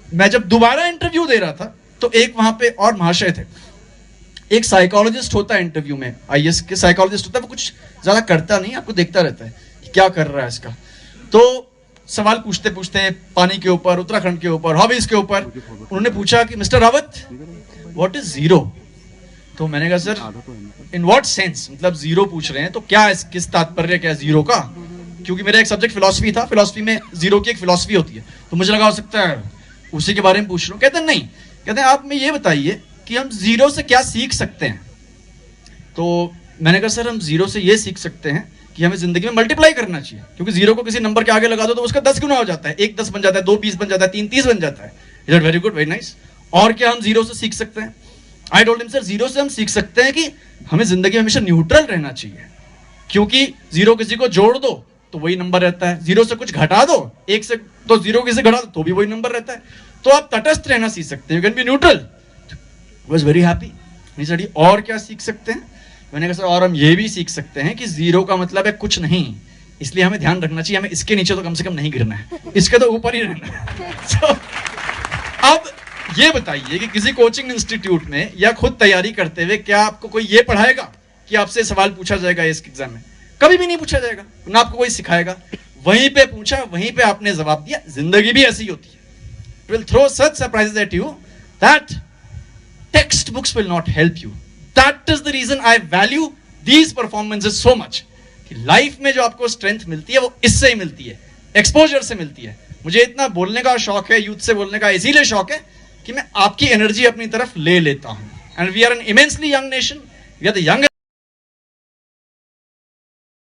मैं जब दोबारा इंटरव्यू दे रहा था तो एक वहां पे और महाशय थे, एक साइकोलॉजिस्ट होता है इंटरव्यू में, आईएएस के साइकोलॉजिस्ट होता है, वो कुछ ज्यादा करता नहीं, आपको देखता रहता है कि क्या कर रहा है इसका। तो सवाल पूछते पूछते पानी के ऊपर, उत्तराखंड के ऊपर, हॉबीज के ऊपर, उन्होंने पूछा कि mister Rawat what is zero. तो मैंने कहा सर इन व्हाट सेंस, मतलब जीरो पूछ रहे हैं तो क्या है, किस तात्पर्य क्या है जीरो का, क्योंकि मेरा एक सब्जेक्ट फिलॉसफी था, फिलॉसफी में जीरो की एक फिलॉसफी होती है, तो मुझे लगा हो सकता है उसी के बारे में पूछ रहा हूँ। कहते हैं नहीं, कहते हैं आप में ये बताइए कि हम जीरो से क्या सीख सकते हैं। तो मैंने कहा सर हम जीरो से ये सीख सकते हैं कि हमें जिंदगी में मल्टीप्लाई करना चाहिए, क्योंकि जीरो को किसी नंबर के आगे लगा दो तो उसका 10 गुना हो जाता है, 1 10 बन जाता है, 2 20 बन जाता है, 3 30 बन जाता है। Is it very good, very nice. और क्या हम जीरो से सीख सकते हैं? I told him sir zero से हम सीख सकते हैं कि हमें जिंदगी में हमेशा न्यूट्रल रहना चाहिए, क्योंकि जीरो किसी को जोड़ दो तो वही नंबर रहता है, जीरो से कुछ घटा दो, एक से तो जीरो किसी घटा दो तो भी वही नंबर रहता है, तो आप तटस्थ रहना सीख सकते हैं, you can be neutral. Was very happy. नहीं सर और क्या सीख सकते हैं? मैंने कहा सर और हम ये भी सीख सकते हैं कि जीरो का मतलब है कुछ नहीं, इसलिए हमें ध्यान रखना चाहिए हमें इसके नीचे तो कम से कम नहीं गिरना है, इसके तो ऊपर ही रहना है। so, अब ये बताइए कि किसी कोचिंग इंस्टीट्यूट में या खुद तैयारी करते हुए क्या आपको कोई ये पढ़ाएगा कि आपसे सवाल पूछा जाएगा इस एग्जाम में? कभी भी नहीं पूछा जाएगा, ना आपको कोई सिखाएगा। वहीं पे पूछा, वहीं पे आपने जवाब दिया। जिंदगी भी ऐसी होती है, it will throw such surprises at you that textbooks will not help you. That is the reason I value these performances so much. कि लाइफ में जो आपको स्ट्रेंथ मिलती है वो इससे ही मिलती है, एक्सपोजर से मिलती है। मुझे इतना बोलने का शौक है, यूथ से बोलने का इसीलिए शौक है कि मैं आपकी एनर्जी अपनी तरफ ले लेता हूं। And we are an immensely young nation, we are the young